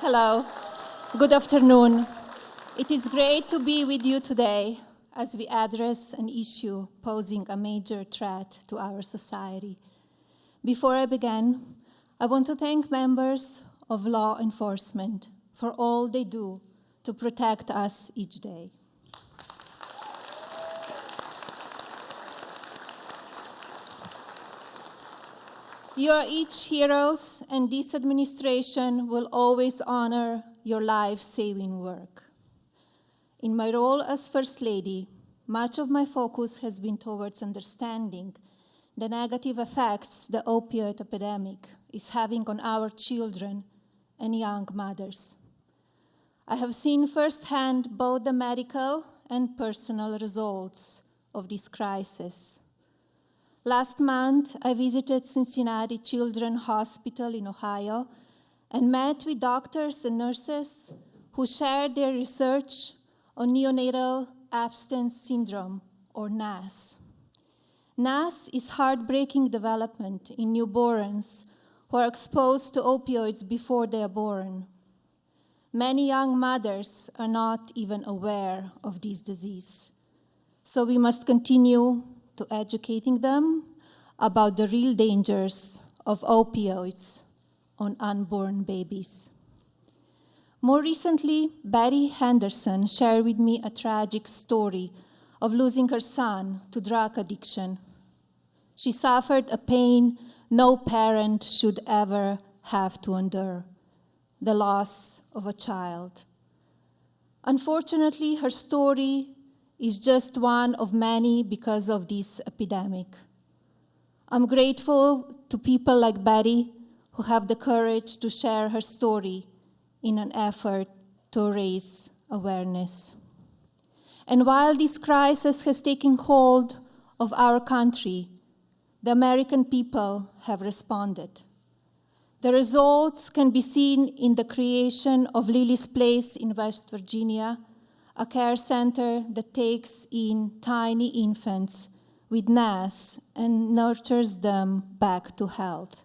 Hello. Good afternoon. It is great to be with you today as we address an issue posing a major threat to our society. Before I begin, I want to thank members of law enforcement for all they do to protect us each day. You are each heroes, and this administration will always honor your life-saving work. In my role as First Lady, much of my focus has been towards understanding the negative effects the opioid epidemic is having on our children and young mothers. I have seen firsthand both the medical and personal results of this crisis. Last month, I visited Cincinnati Children's Hospital in Ohio and met with doctors and nurses who shared their research on neonatal abstinence syndrome, or NAS. NAS is heartbreaking development in newborns who are exposed to opioids before they are born. Many young mothers are not even aware of this disease, so we must continue to educating them about the real dangers of opioids on unborn babies. More recently, Betty Henderson shared with me a tragic story of losing her son to drug addiction. She suffered a pain no parent should ever have to endure, the loss of a child. Unfortunately, her story is just one of many because of this epidemic. I'm grateful to people like Betty who have the courage to share her story in an effort to raise awareness. And while this crisis has taken hold of our country, the American people have responded. The results can be seen in the creation of Lily's Place in West Virginia, a care center that takes in tiny infants with NAS and nurtures them back to health.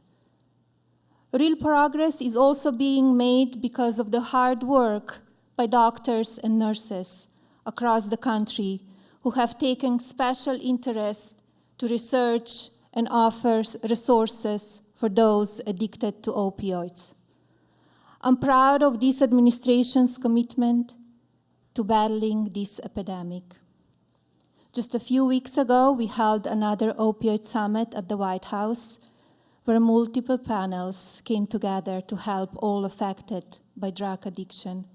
Real progress is also being made because of the hard work by doctors and nurses across the country who have taken special interest to research and offer resources for those addicted to opioids. I'm proud of this administration's commitment to battling this epidemic. Just a few weeks ago, we held another opioid summit at the White House, where multiple panels came together to help all affected by drug addiction.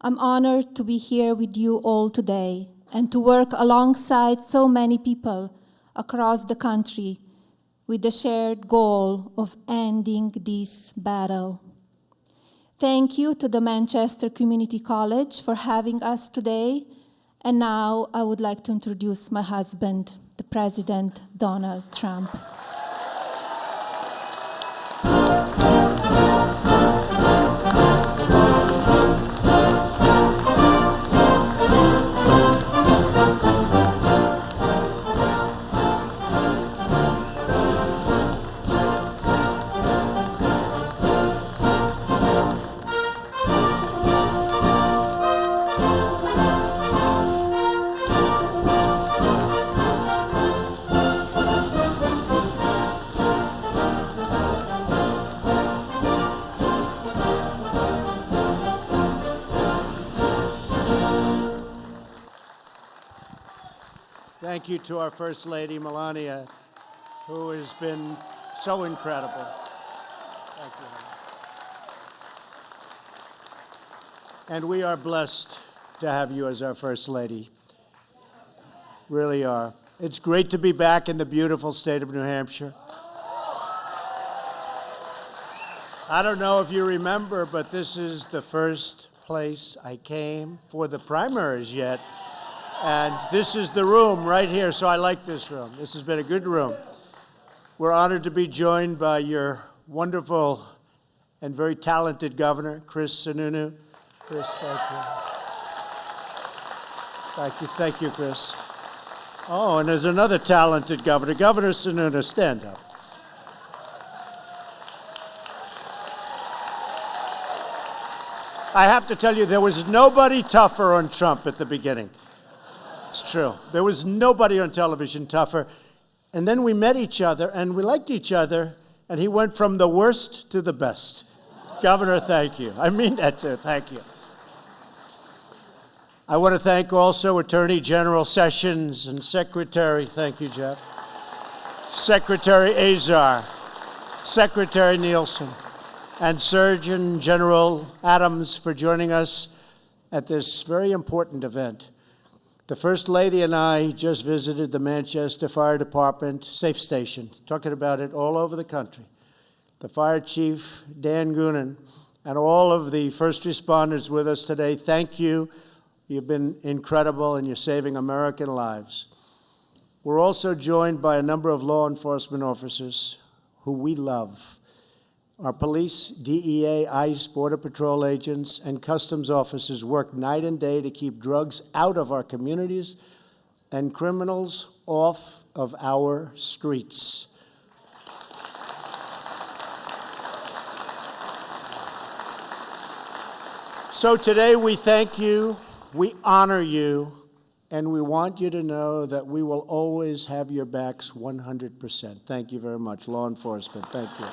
I'm honored to be here with you all today and to work alongside so many people across the country with the shared goal of ending this battle. Thank you to the Manchester Community College for having us today. And now I would like to introduce my husband, the President Donald Trump. Thank you to our First Lady, Melania, who has been so incredible. Thank you. And we are blessed to have you as our First Lady. Really are. It's great to be back in the beautiful state of New Hampshire. I don't know if you remember, but this is the first place I came for the primaries yet. And this is the room right here, so I like this room. This has been a good room. We're honored to be joined by your wonderful and very talented governor, Chris Sununu. Chris, thank you. Thank you, thank you, Chris. Oh, and there's another talented governor. Governor Sununu, stand up. I have to tell you, there was nobody tougher on Trump at the beginning. It's true. There was nobody on television tougher. And then we met each other, and we liked each other, and he went from the worst to the best. Governor, thank you. I mean that too. Thank you. I want to thank also Attorney General Sessions and Secretary, thank you, Jeff, Secretary Azar, Secretary Nielsen, and Surgeon General Adams for joining us at this very important event. The First Lady and I just visited the Manchester Fire Department Safe Station, talking about it all over the country. The Fire Chief, Dan Goonan, and all of the first responders with us today, thank you. You've been incredible, and you're saving American lives. We're also joined by a number of law enforcement officers who we love. Our police, DEA, ICE, Border Patrol agents, and customs officers work night and day to keep drugs out of our communities and criminals off of our streets. So today we thank you, we honor you, and we want you to know that we will always have your backs 100%. Thank you very much, law enforcement. Thank you.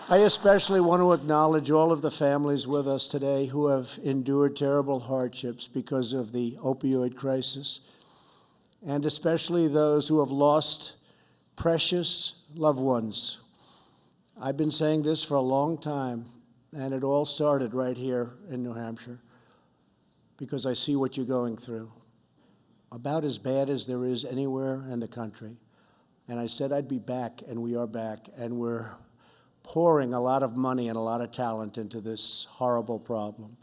I especially want to acknowledge all of the families with us today who have endured terrible hardships because of the opioid crisis, and especially those who have lost precious loved ones. I've been saying this for a long time, and it all started right here in New Hampshire because I see what you're going through, about as bad as there is anywhere in the country. And I said I'd be back, and we are back, and we're pouring a lot of money and a lot of talent into this horrible problem.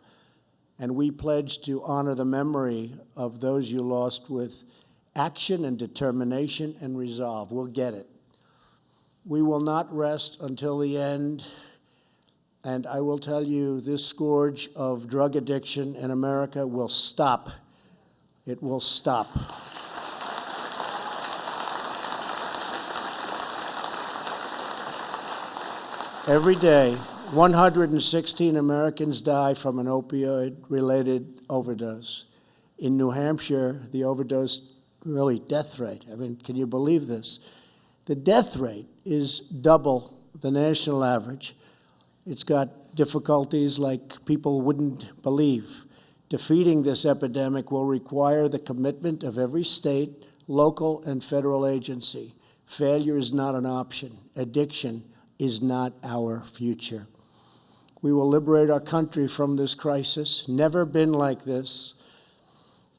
And we pledge to honor the memory of those you lost with action and determination and resolve. We'll get it. We will not rest until the end. And I will tell you, this scourge of drug addiction in America will stop. It will stop. Every day, 116 Americans die from an opioid-related overdose. In New Hampshire, the overdose, really death rate, I mean, can you believe this? The death rate is double the national average. It's got difficulties like people wouldn't believe. Defeating this epidemic will require the commitment of every state, local, and federal agency. Failure is not an option. Addiction is not our future. We will liberate our country from this crisis. Never been like this.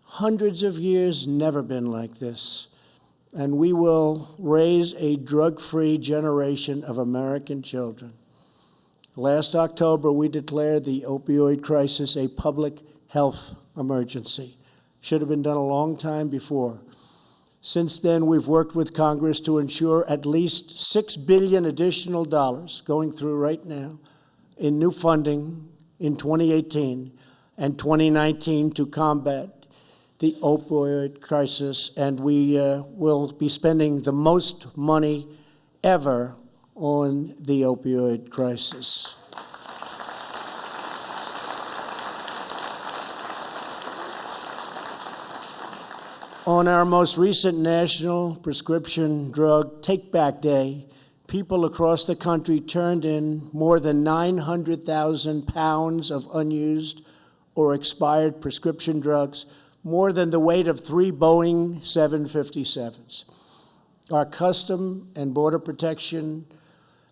Hundreds of years, never been like this. And we will raise a drug-free generation of American children. Last October, we declared the opioid crisis a public health emergency. Should have been done a long time before. Since then, we've worked with Congress to ensure at least $6 billion additional dollars going through right now in new funding in 2018 and 2019 to combat the opioid crisis. And we will be spending the most money ever on the opioid crisis. On our most recent National Prescription Drug Take-Back Day, people across the country turned in more than 900,000 pounds of unused or expired prescription drugs, more than the weight of 3 Boeing 757s. Our Custom and Border Protection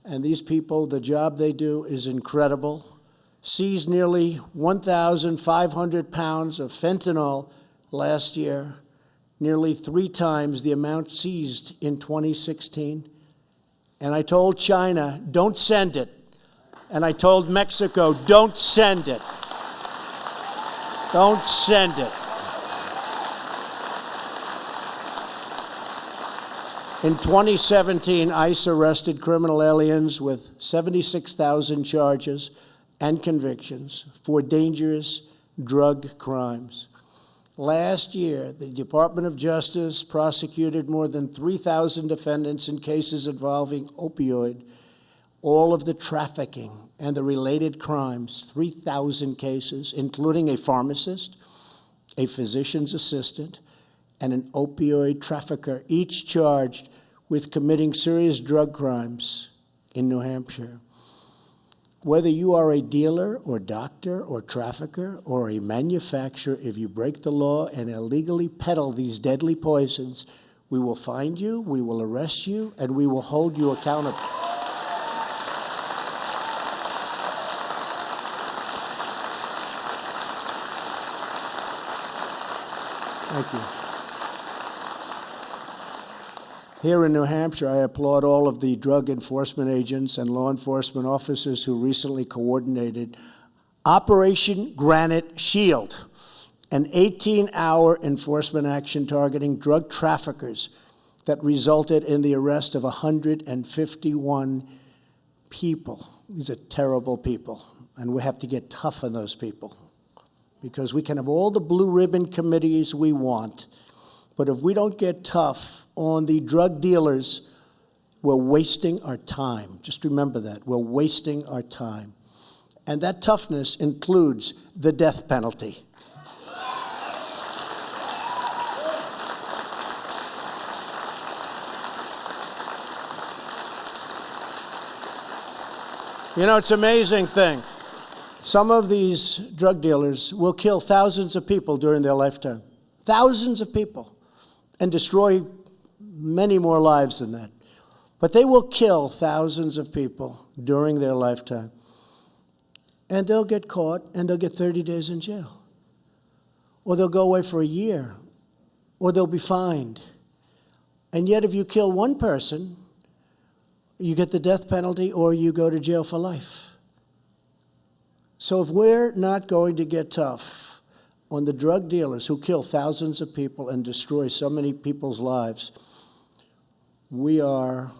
and these people, the job they do is incredible. Seized nearly 1,500 pounds of fentanyl last year, nearly 3 times the amount seized in 2016. And I told China, don't send it. And I told Mexico, don't send it. Don't send it. In 2017, ICE arrested criminal aliens with 76,000 charges and convictions for dangerous drug crimes. Last year, the Department of Justice prosecuted more than 3,000 defendants in cases involving opioid all of the trafficking and the related crimes, 3,000 cases, including a pharmacist, a physician's assistant, and an opioid trafficker, each charged with committing serious drug crimes in New Hampshire. Whether you are a dealer or doctor or trafficker or a manufacturer, if you break the law and illegally peddle these deadly poisons, we will find you, we will arrest you, and we will hold you accountable. Thank you. Here in New Hampshire, I applaud all of the drug enforcement agents and law enforcement officers who recently coordinated Operation Granite Shield, an 18-hour enforcement action targeting drug traffickers that resulted in the arrest of 151 people. These are terrible people, and we have to get tough on those people, because we can have all the blue ribbon committees we want, but if we don't get tough on the drug dealers, we're wasting our time. Just remember that. We're wasting our time. And that toughness includes the death penalty. You know, it's an amazing thing. Some of these drug dealers will kill thousands of people during their lifetime. Thousands of people. And destroy many more lives than that. But they will kill thousands of people during their lifetime. And they'll get caught and they'll get 30 days in jail. Or they'll go away for a year. Or they'll be fined. And yet if you kill one person, you get the death penalty or you go to jail for life. So if we're not going to get tough on the drug dealers who kill thousands of people and destroy so many people's lives, we are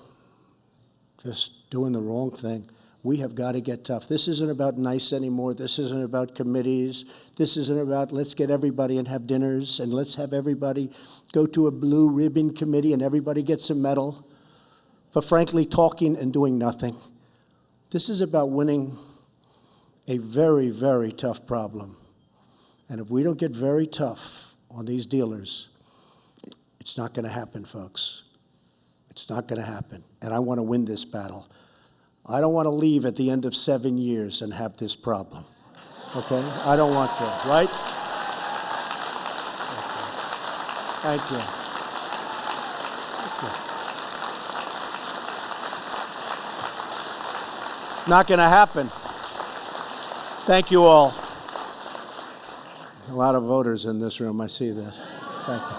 just doing the wrong thing. We have got to get tough. This isn't about nice anymore. This isn't about committees. This isn't about let's get everybody and have dinners and let's have everybody go to a blue ribbon committee and everybody gets a medal for frankly talking and doing nothing. This is about winning a very, very tough problem. And if we don't get very tough on these dealers, it's not going to happen, folks. It's not going to happen. And I want to win this battle. I don't want to leave at the end of 7 years and have this problem. Okay? I don't want to, right? Okay. Thank you. Not going to happen. Thank you all. A lot of voters in this room, I see that. Thank you.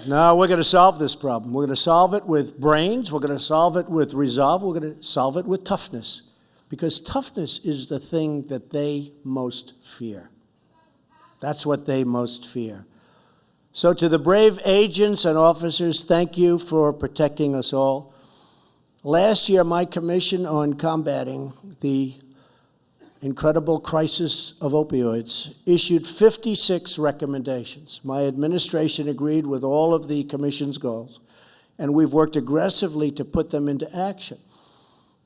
No, we're going to solve this problem. We're going to solve it with brains. We're going to solve it with resolve. We're going to solve it with toughness. Because toughness is the thing that they most fear. That's what they most fear. So to the brave agents and officers, thank you for protecting us all. Last year, my commission on combating the incredible crisis of opioids issued 56 recommendations. My administration agreed with all of the commission's goals, and we've worked aggressively to put them into action.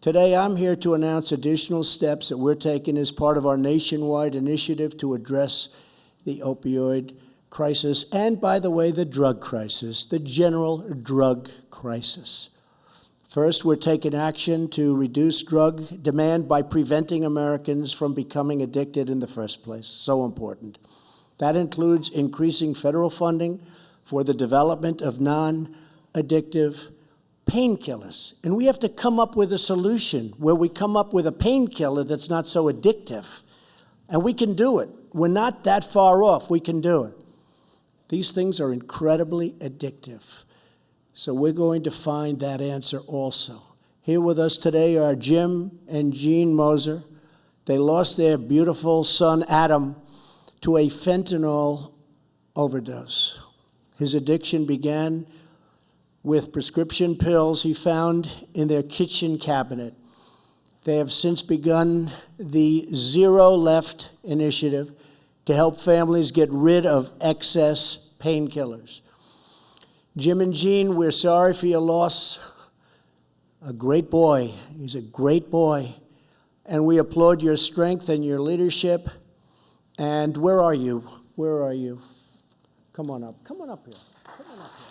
Today, I'm here to announce additional steps that we're taking as part of our nationwide initiative to address the opioid crisis and, by the way, the drug crisis, the general drug crisis. First, we're taking action to reduce drug demand by preventing Americans from becoming addicted in the first place. So important. That includes increasing federal funding for the development of non-addictive painkillers. And we have to come up with a solution where we come up with a painkiller that's not so addictive. And we can do it. We're not that far off. We can do it. These things are incredibly addictive. So we're going to find that answer also. Here with us today are Jim and Jean Moser. They lost their beautiful son, Adam, to a fentanyl overdose. His addiction began with prescription pills he found in their kitchen cabinet. They have since begun the Zero Left initiative to help families get rid of excess painkillers. Jim and Jean, we're sorry for your loss. a great boy. He's a great boy. And we applaud your strength and your leadership. And where are you? Where are you? Come on up. Come on up here. Come on up here.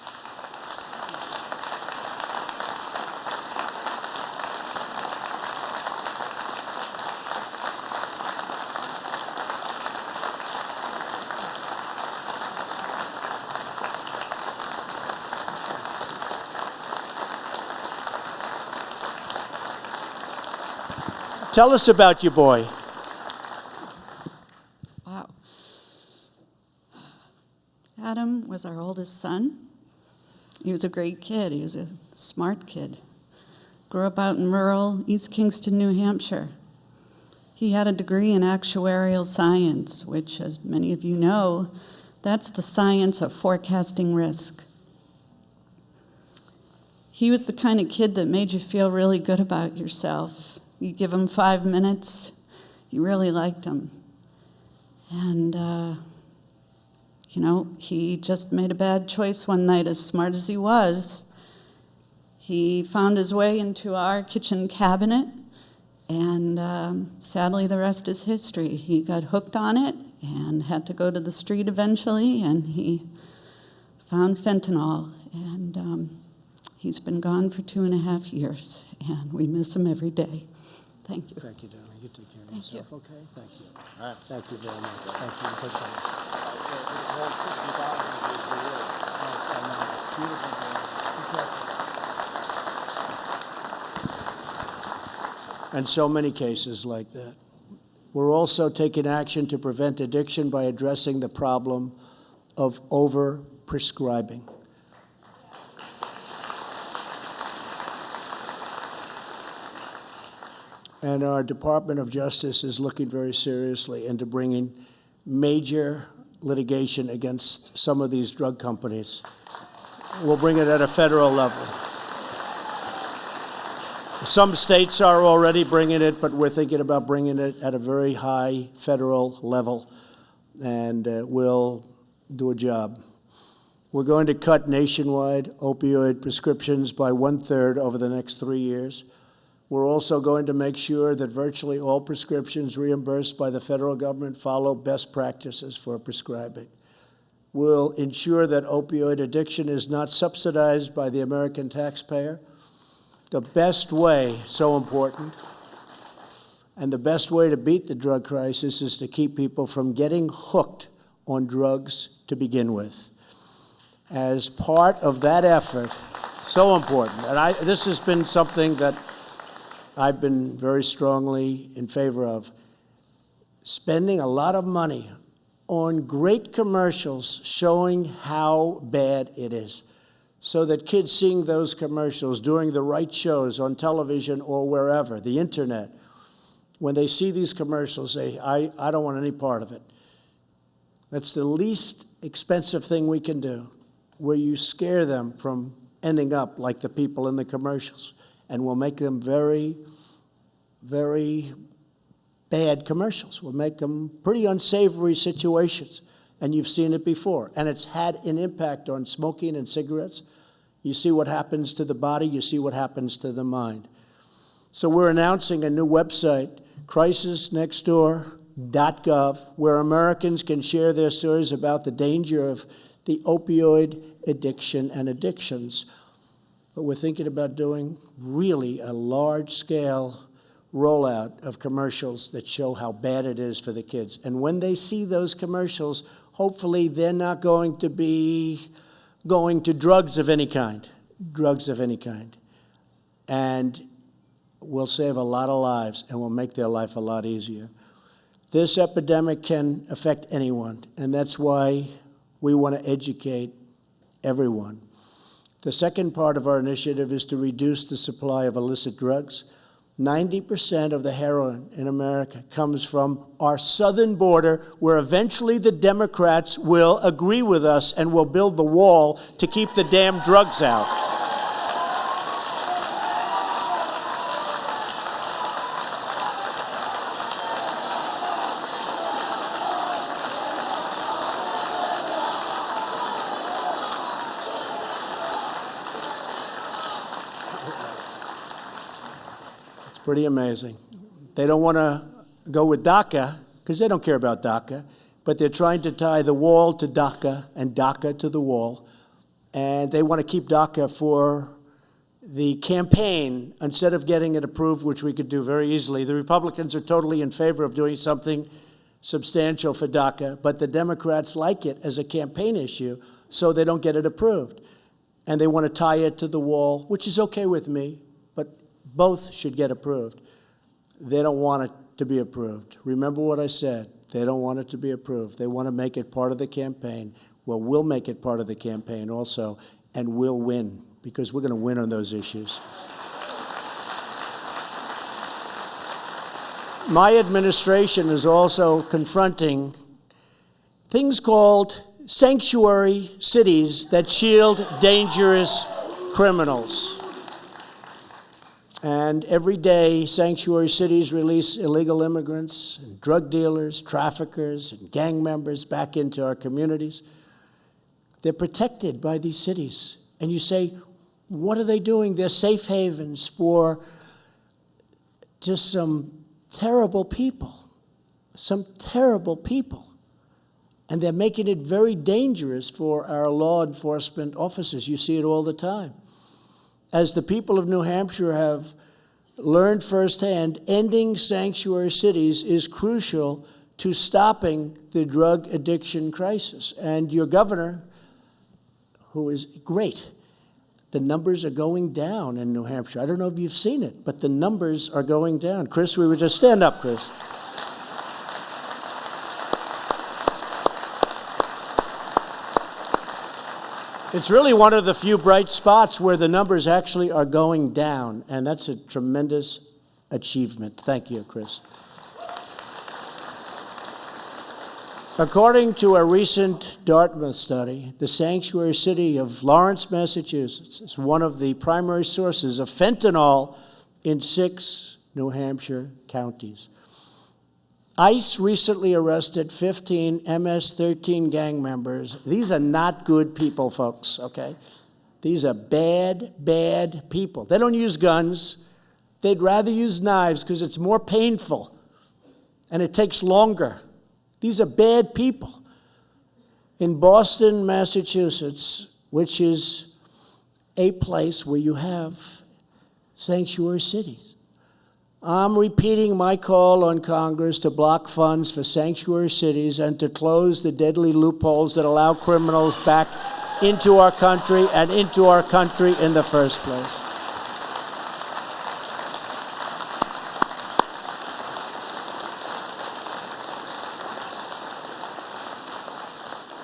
Tell us about your boy. Wow. Adam was our oldest son. He was a great kid. He was a smart kid. Grew up out in rural East Kingston, New Hampshire. He had a degree in actuarial science, which, as many of you know, that's the science of forecasting risk. He was the kind of kid that made you feel really good about yourself. You give him 5 minutes, you really liked him. And, he just made a bad choice one night, as smart as he was. He found his way into our kitchen cabinet, and sadly, the rest is history. He got hooked on it and had to go to the street eventually, and he found fentanyl. And he's been gone for 2.5 years, and we miss him every day. Thank you. Thank you, darling. You take care of Thank yourself, you. okay? Thank you. All right. Thank you very much. Thank you. Take care. And so many cases like that. We're also taking action to prevent addiction by addressing the problem of over-prescribing. And our Department of Justice is looking very seriously into bringing major litigation against some of these drug companies. We'll bring it at a federal level. Some states are already bringing it, but we're thinking about bringing it at a very high federal level, and we'll do a job. We're going to cut nationwide opioid prescriptions by 1/3 over the next 3 years. We're also going to make sure that virtually all prescriptions reimbursed by the federal government follow best practices for prescribing. We'll ensure that opioid addiction is not subsidized by the American taxpayer. The best way, so important, and the best way to beat the drug crisis is to keep people from getting hooked on drugs to begin with. As part of that effort, so important, and this has been something that I've been very strongly in favor of, spending a lot of money on great commercials showing how bad it is, so that kids seeing those commercials during the right shows on television or wherever, the internet, when they see these commercials, say, I don't want any part of it. That's the least expensive thing we can do, where you scare them from ending up like the people in the commercials. And we'll make them very, very bad commercials. We'll make them pretty unsavory situations. And you've seen it before. And it's had an impact on smoking and cigarettes. You see what happens to the body. You see what happens to the mind. So we're announcing a new website, crisisnextdoor.gov, where Americans can share their stories about the danger of the opioid addiction and addictions. But we're thinking about doing really a large-scale rollout of commercials that show how bad it is for the kids. And when they see those commercials, hopefully they're not going to be going to drugs of any kind. And we'll save a lot of lives, and we'll make their life a lot easier. This epidemic can affect anyone, and that's why we want to educate everyone. The second part of our initiative is to reduce the supply of illicit drugs. 90% of the heroin in America comes from our southern border, where eventually the Democrats will agree with us and will build the wall to keep the damn drugs out. Pretty amazing. They don't want to go with DACA because they don't care about DACA, but they're trying to tie the wall to DACA and DACA to the wall. And they want to keep DACA for the campaign instead of getting it approved, which we could do very easily. The Republicans are totally in favor of doing something substantial for DACA, but the Democrats like it as a campaign issue, so they don't get it approved. And they want to tie it to the wall, which is okay with me, but both should get approved. They don't want it to be approved. Remember what I said. They don't want it to be approved. They want to make it part of the campaign. Well, we'll make it part of the campaign also, and we'll win, because we're going to win on those issues. My administration is also confronting things called sanctuary cities that shield dangerous criminals. And every day, sanctuary cities release illegal immigrants, and drug dealers, traffickers, and gang members back into our communities. They're protected by these cities. And you say, what are they doing? They're safe havens for just some terrible people. Some terrible people. And they're making it very dangerous for our law enforcement officers. You see it all the time. As the people of New Hampshire have learned firsthand, ending sanctuary cities is crucial to stopping the drug addiction crisis. And your governor, who is great, the numbers are going down in New Hampshire. I don't know if you've seen it, but the numbers are going down. Chris, we would just stand up, Chris. It's really one of the few bright spots where the numbers actually are going down, and that's a tremendous achievement. Thank you, Chris. According to a recent Dartmouth study, the sanctuary city of Lawrence, Massachusetts, is one of the primary sources of fentanyl in 6 New Hampshire counties. ICE recently arrested 15 MS-13 gang members. These are not good people, folks, okay? These are bad, bad people. They don't use guns. They'd rather use knives because it's more painful and it takes longer. These are bad people. In Boston, Massachusetts, which is a place where you have sanctuary cities, I'm repeating my call on Congress to block funds for sanctuary cities and to close the deadly loopholes that allow criminals back into our country and into our country in the first place.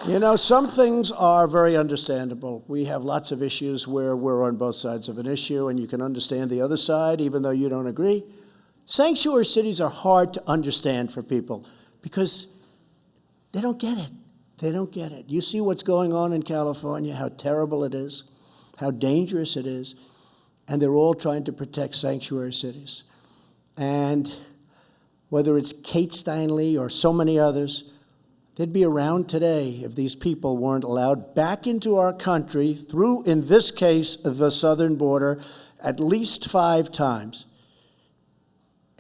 You know, some things are very understandable. We have lots of issues where we're on both sides of an issue, and you can understand the other side even though you don't agree. Sanctuary cities are hard to understand for people because they don't get it. They don't get it. You see what's going on in California, how terrible it is, how dangerous it is, and they're all trying to protect sanctuary cities. And whether it's Kate Steinle or so many others, they'd be around today if these people weren't allowed back into our country through, in this case, the southern border, at least 5 times.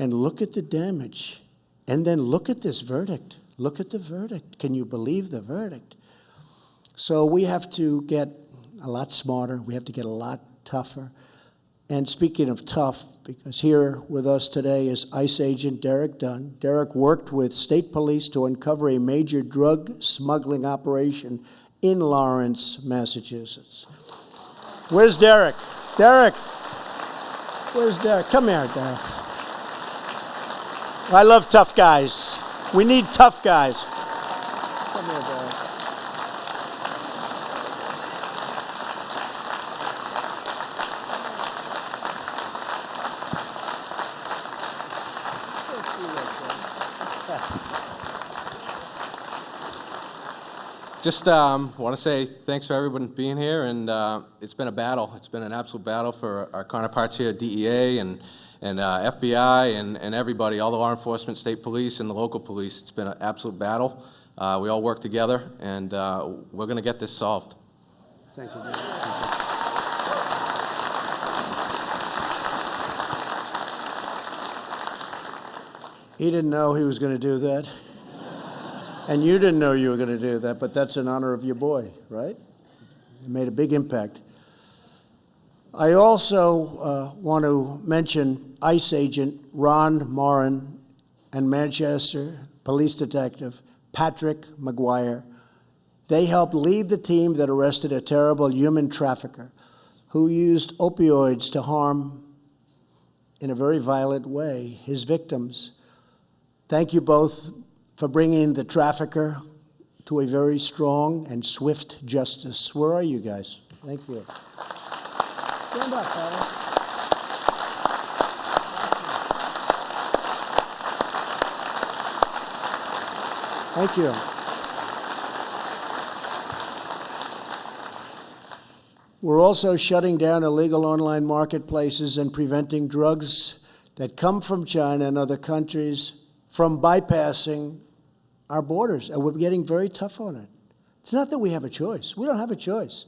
And look at the damage. And then look at this verdict. Look at the verdict. Can you believe the verdict? So we have to get a lot smarter. We have to get a lot tougher. And speaking of tough, because here with us today is ICE agent Derek Dunn. Derek worked with state police to uncover a major drug smuggling operation in Lawrence, Massachusetts. Where's Derek? Derek! Where's Derek? Come here, Derek. I love tough guys. We need tough guys. Come here, Derek. Just want to say thanks for everyone being here, and it's been a battle. It's been an absolute battle for our counterparts here at DEA and FBI and everybody, all the law enforcement, state police, and the local police. It's been an absolute battle. We all work together, and we're going to get this solved. Thank you, Derek. He didn't know he was going to do that. And you didn't know you were going to do that, but that's in honor of your boy, right? It made a big impact. I also want to mention ICE agent Ron Moran and Manchester police detective Patrick McGuire. They helped lead the team that arrested a terrible human trafficker who used opioids to harm, in a very violent way, his victims. Thank you both for bringing the trafficker to a very strong and swift justice. Where are you guys? Thank you. Stand up, fellas. Thank you. We're also shutting down illegal online marketplaces and preventing drugs that come from China and other countries from bypassing our borders, and we're getting very tough on it. It's not that we have a choice. We don't have a choice.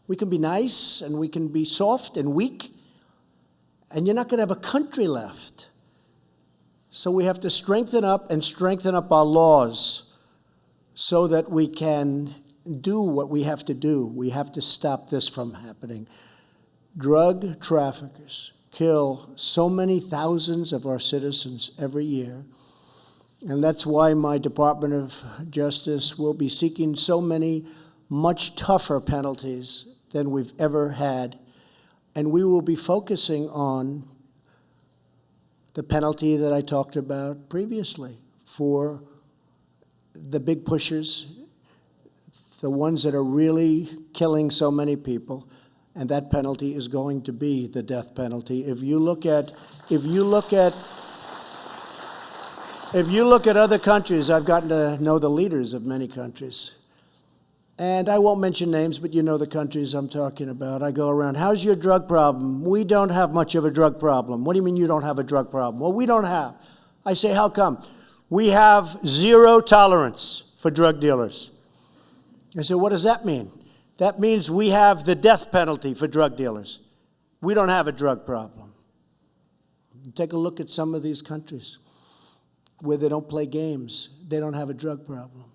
We can be nice, and we can be soft and weak, and you're not going to have a country left. So we have to strengthen up our laws so that we can do what we have to do. We have to stop this from happening. Drug traffickers kill so many thousands of our citizens every year, and that's why my Department of Justice will be seeking so many much tougher penalties than we've ever had, and we will be focusing on the penalty that I talked about previously for the big pushers, the ones that are really killing so many people, and that penalty is going to be the death penalty. If you look at other countries, I've gotten to know the leaders of many countries, and I won't mention names, but you know the countries I'm talking about. I go around, how's your drug problem? We don't have much of a drug problem. What do you mean you don't have a drug problem? Well, we don't have. I say, how come? We have zero tolerance for drug dealers. I said, what does that mean? That means we have the death penalty for drug dealers. We don't have a drug problem. Take a look at some of these countries where they don't play games. They don't have a drug problem.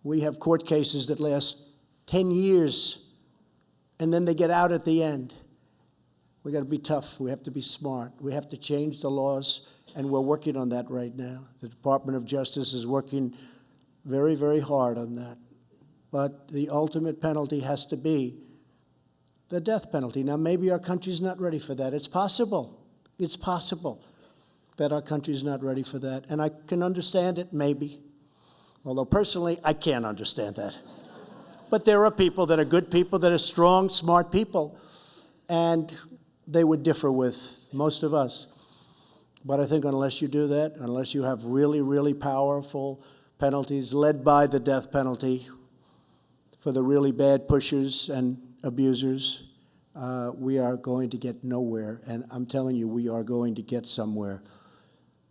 We have court cases that last 10 years, and then they get out at the end. We got to be tough. We have to be smart. We have to change the laws, and we're working on that right now. The Department of Justice is working very, very hard on that. But the ultimate penalty has to be the death penalty. Now, maybe our country's not ready for that. It's possible. It's possible that our country's not ready for that. And I can understand it, maybe. Although, personally, I can't understand that. But there are people that are good people, that are strong, smart people, and they would differ with most of us. But I think unless you do that, unless you have really, really powerful penalties led by the death penalty, for the really bad pushers and abusers, we are going to get nowhere. And I'm telling you, we are going to get somewhere.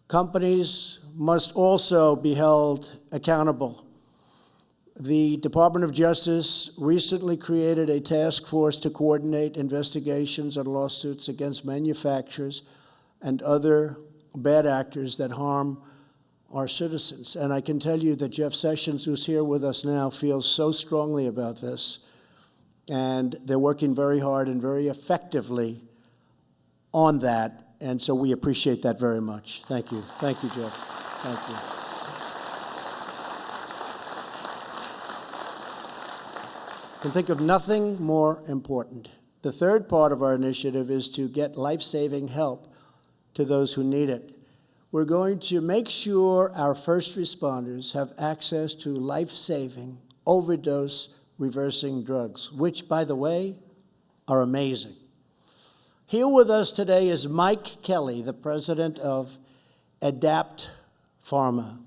Companies must also be held accountable. The Department of Justice recently created a task force to coordinate investigations and lawsuits against manufacturers and other bad actors that harm our citizens. And I can tell you that Jeff Sessions, who's here with us now, feels so strongly about this. And they're working very hard and very effectively on that. And so we appreciate that very much. Thank you. Thank you, Jeff. Thank you. I can think of nothing more important. The third part of our initiative is to get life-saving help to those who need it. We're going to make sure our first responders have access to life-saving, overdose-reversing drugs, which, by the way, are amazing. Here with us today is Mike Kelly, the president of Adapt Pharma.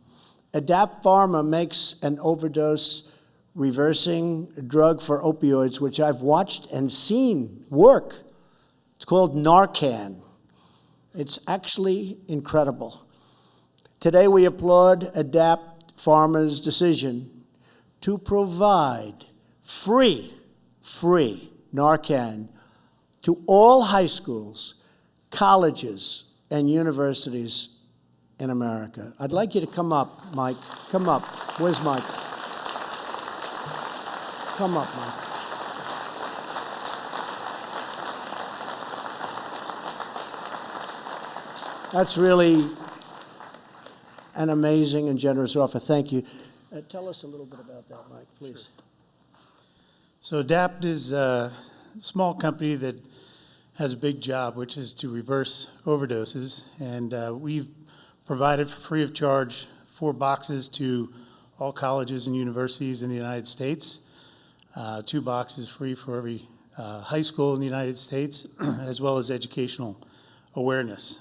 Adapt Pharma makes an overdose-reversing drug for opioids, which I've watched and seen work. It's called Narcan. It's actually incredible. Today we applaud Adapt Pharma's decision to provide free Narcan to all high schools, colleges, and universities in America. I'd like you to come up, Mike. Come up. Where's Mike? Come up, Mike. That's really an amazing and generous offer. Thank you. Tell us a little bit about that, Mike, please. So ADAPT is a small company that has a big job, which is to reverse overdoses. And we've provided for free of charge 4 boxes to all colleges and universities in the United States, 2 boxes free for every high school in the United States, as well as educational awareness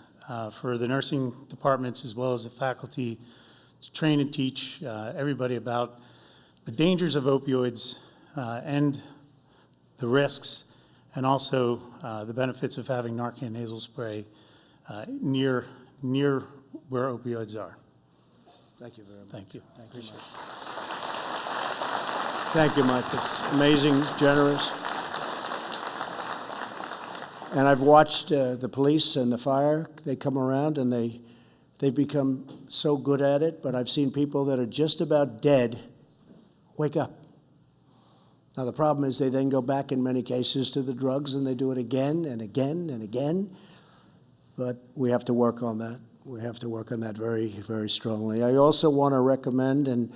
for the nursing departments as well as the faculty to train and teach everybody about the dangers of opioids and the risks, and also the benefits of having Narcan nasal spray near where opioids are. Thank you very much. Thank you. Thank you, Mike. Thank you, Mike. It's amazing, generous. And I've watched the police and the fire. They come around and they become so good at it, but I've seen people that are just about dead wake up. Now, the problem is they then go back in many cases to the drugs and they do it again and again and again. But we have to work on that. We have to work on that very, very strongly. I also want to recommend and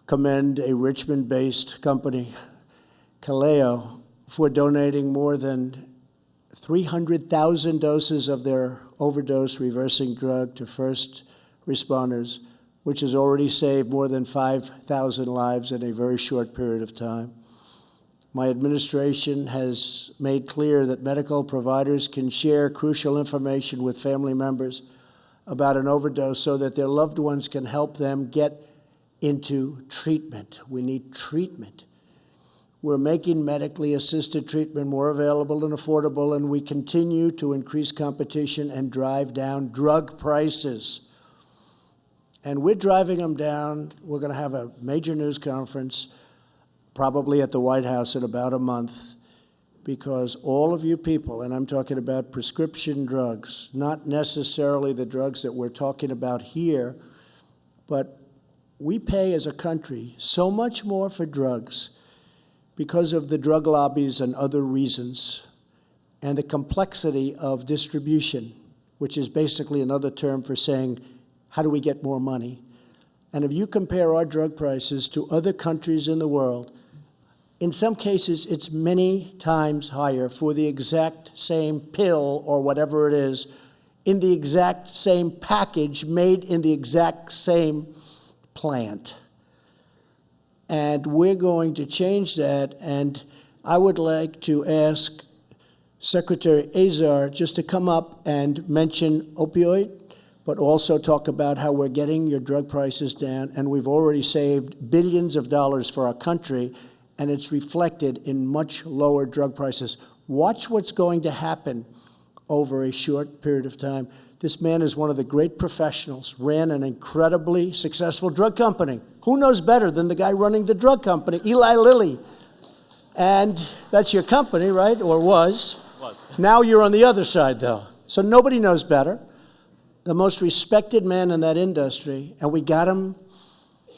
commend a Richmond-based company, Kaleo, for donating more than 300,000 doses of their overdose reversing drug to first responders, which has already saved more than 5,000 lives in a very short period of time. My administration has made clear that medical providers can share crucial information with family members about an overdose so that their loved ones can help them get into treatment. We need treatment. We're making medically assisted treatment more available and affordable, and we continue to increase competition and drive down drug prices. And we're driving them down. We're going to have a major news conference, probably at the White House in about a month, because all of you people, and I'm talking about prescription drugs, not necessarily the drugs that we're talking about here, but we pay as a country so much more for drugs because of the drug lobbies and other reasons, and the complexity of distribution, which is basically another term for saying, how do we get more money? And if you compare our drug prices to other countries in the world, in some cases, it's many times higher for the exact same pill or whatever it is, in the exact same package, made in the exact same plant. And we're going to change that, and I would like to ask Secretary Azar just to come up and mention opioid, but also talk about how we're getting your drug prices down, and we've already saved billions of dollars for our country, and it's reflected in much lower drug prices. Watch what's going to happen over a short period of time. This man is one of the great professionals, ran an incredibly successful drug company. Who knows better than the guy running the drug company, Eli Lilly? And that's your company, right, or was? Now you're on the other side, though. So nobody knows better. The most respected man in that industry, and we got him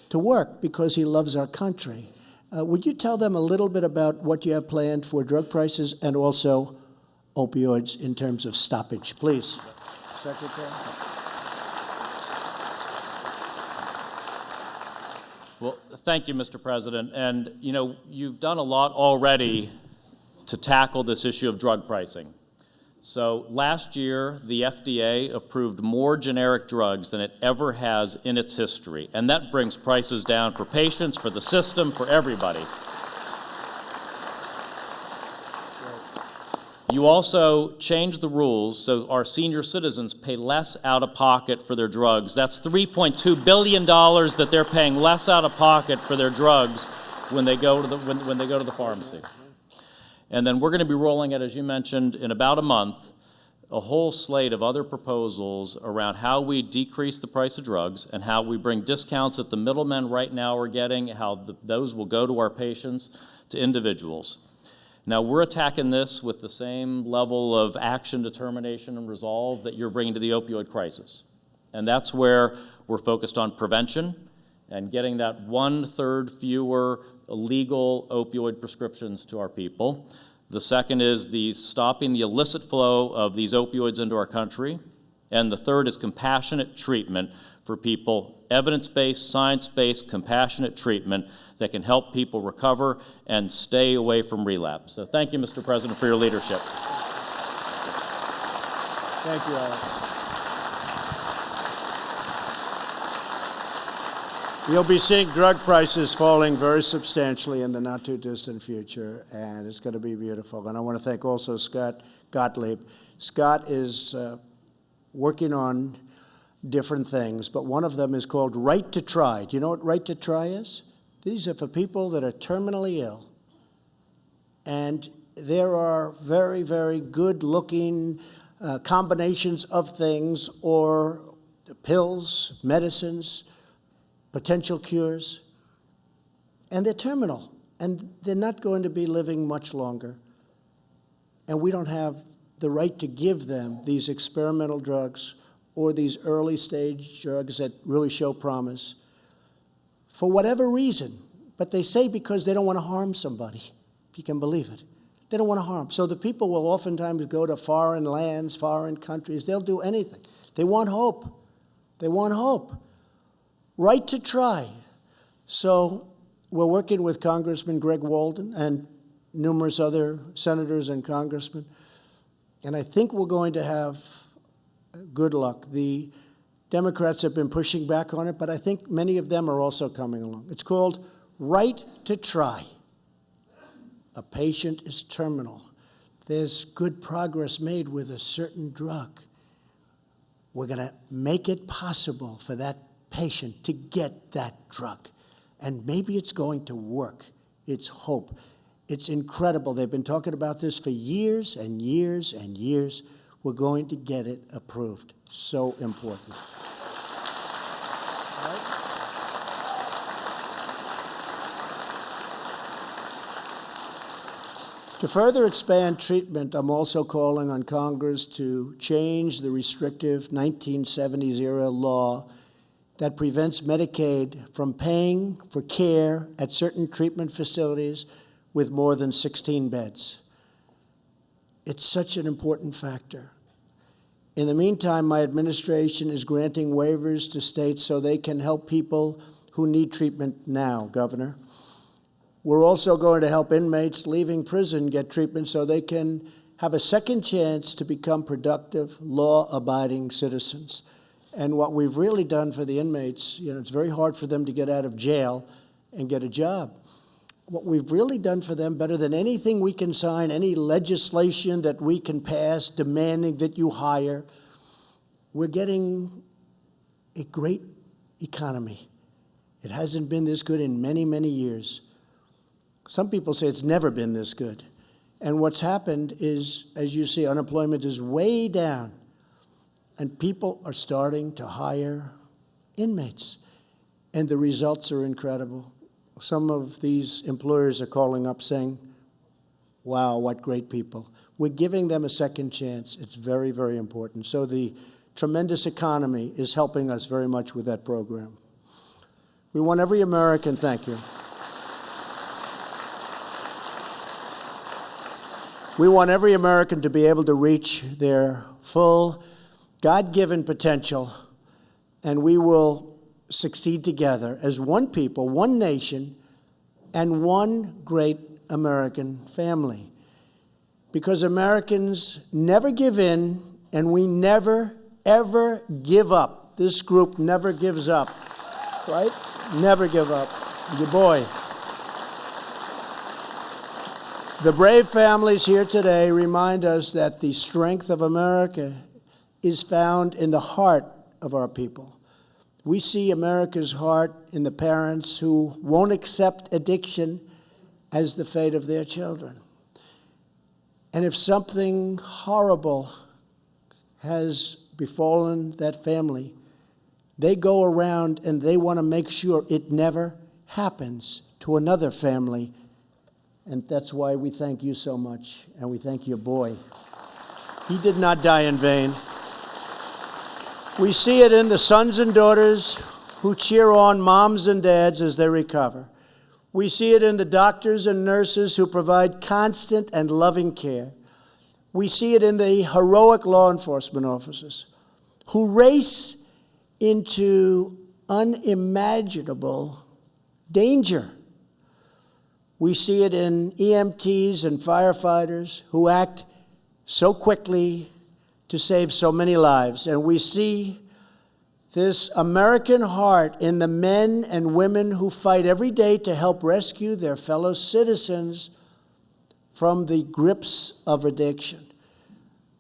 to work because he loves our country. Would you tell them a little bit about what you have planned for drug prices and also opioids in terms of stoppage, please? Secretary. Well, thank you, Mr. President. And, you know, you've done a lot already to tackle this issue of drug pricing. So last year, the FDA approved more generic drugs than it ever has in its history. And that brings prices down for patients, for the system, for everybody. You also changed the rules so our senior citizens pay less out of pocket for their drugs. That's $3.2 billion that they're paying less out of pocket for their drugs when they go to the pharmacy. And then we're going to be rolling it, as you mentioned, in about a month, a whole slate of other proposals around how we decrease the price of drugs and how we bring discounts that the middlemen right now are getting, how those will go to our patients, to individuals. Now, we're attacking this with the same level of action, determination, and resolve that you're bringing to the opioid crisis. And that's where we're focused on prevention and getting that 1/3 fewer illegal opioid prescriptions to our people. The second is stopping the illicit flow of these opioids into our country. And the third is compassionate treatment for people, evidence-based, science-based, compassionate treatment that can help people recover and stay away from relapse. So thank you, Mr. President, for your leadership. Thank you, Alex. You'll be seeing drug prices falling very substantially in the not-too-distant future, and it's going to be beautiful. And I want to thank also Scott Gottlieb. Scott is working on different things, but one of them is called Right to Try. Do you know what Right to Try is? These are for people that are terminally ill. And there are very, very good-looking combinations of things, or pills, medicines, potential cures, and they're terminal, and they're not going to be living much longer. And we don't have the right to give them these experimental drugs or these early stage drugs that really show promise for whatever reason. But they say because they don't want to harm somebody, if you can believe it. They don't want to harm. So the people will oftentimes go to foreign lands, foreign countries. They'll do anything. They want hope. They want hope. Right to try. So we're working with Congressman Greg Walden and numerous other senators and congressmen, and I think we're going to have good luck. The Democrats have been pushing back on it, but I think many of them are also coming along. It's called Right to Try. A patient is terminal. There's good progress made with a certain drug. We're going to make it possible for that patient to get that drug. And maybe it's going to work. It's hope. It's incredible. They've been talking about this for years and years and years. We're going to get it approved. So important. To further expand treatment, I'm also calling on Congress to change the restrictive 1970s-era law that prevents Medicaid from paying for care at certain treatment facilities with more than 16 beds. It's such an important factor. In the meantime, my administration is granting waivers to states so they can help people who need treatment now, Governor. We're also going to help inmates leaving prison get treatment so they can have a second chance to become productive, law-abiding citizens. And what we've really done for the inmates, it's very hard for them to get out of jail and get a job. What we've really done for them, better than anything we can sign, any legislation that we can pass demanding that you hire, we're getting a great economy. It hasn't been this good in many, many years. Some people say it's never been this good. And what's happened is, as you see, unemployment is way down. And people are starting to hire inmates. And the results are incredible. Some of these employers are calling up saying, wow, what great people. We're giving them a second chance. It's very, very important. So the tremendous economy is helping us very much with that program. We want every American, thank you. We want every American to be able to reach their full God-given potential, and we will succeed together as one people, one nation, and one great American family. Because Americans never give in, and we never, ever give up. This group never gives up, right? Never give up. Your boy. The brave families here today remind us that the strength of America is found in the heart of our people. We see America's heart in the parents who won't accept addiction as the fate of their children. And if something horrible has befallen that family, they go around and they want to make sure it never happens to another family. And that's why we thank you so much, and we thank your boy. He did not die in vain. We see it in the sons and daughters who cheer on moms and dads as they recover. We see it in the doctors and nurses who provide constant and loving care. We see it in the heroic law enforcement officers who race into unimaginable danger. We see it in EMTs and firefighters who act so quickly to save so many lives. And we see this American heart in the men and women who fight every day to help rescue their fellow citizens from the grips of addiction.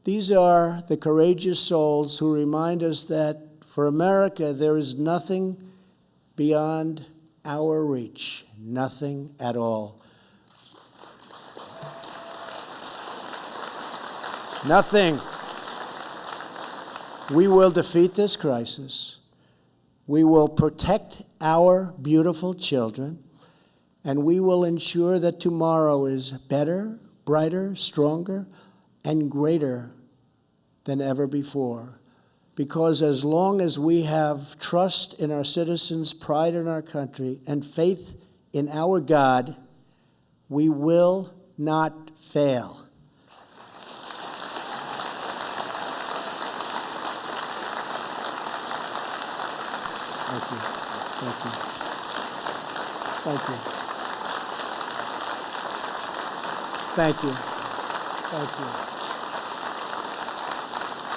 These are the courageous souls who remind us that for America, there is nothing beyond our reach, nothing at all. Nothing. We will defeat this crisis. We will protect our beautiful children, and we will ensure that tomorrow is better, brighter, stronger, and greater than ever before. Because as long as we have trust in our citizens, pride in our country, and faith in our God, we will not fail. Thank you. Thank you. Thank you. Thank you. Thank you.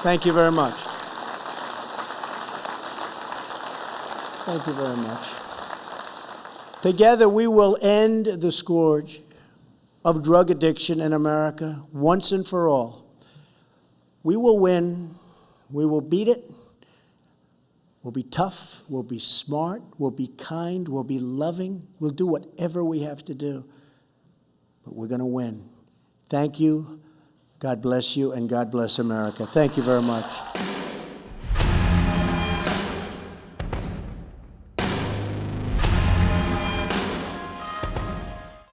Thank you very much. Thank you very much. Together we will end the scourge of drug addiction in America once and for all. We will win. We will beat it. We'll be tough. We'll be smart. We'll be kind. We'll be loving. We'll do whatever we have to do. But we're going to win. Thank you. God bless you, and God bless America. Thank you very much.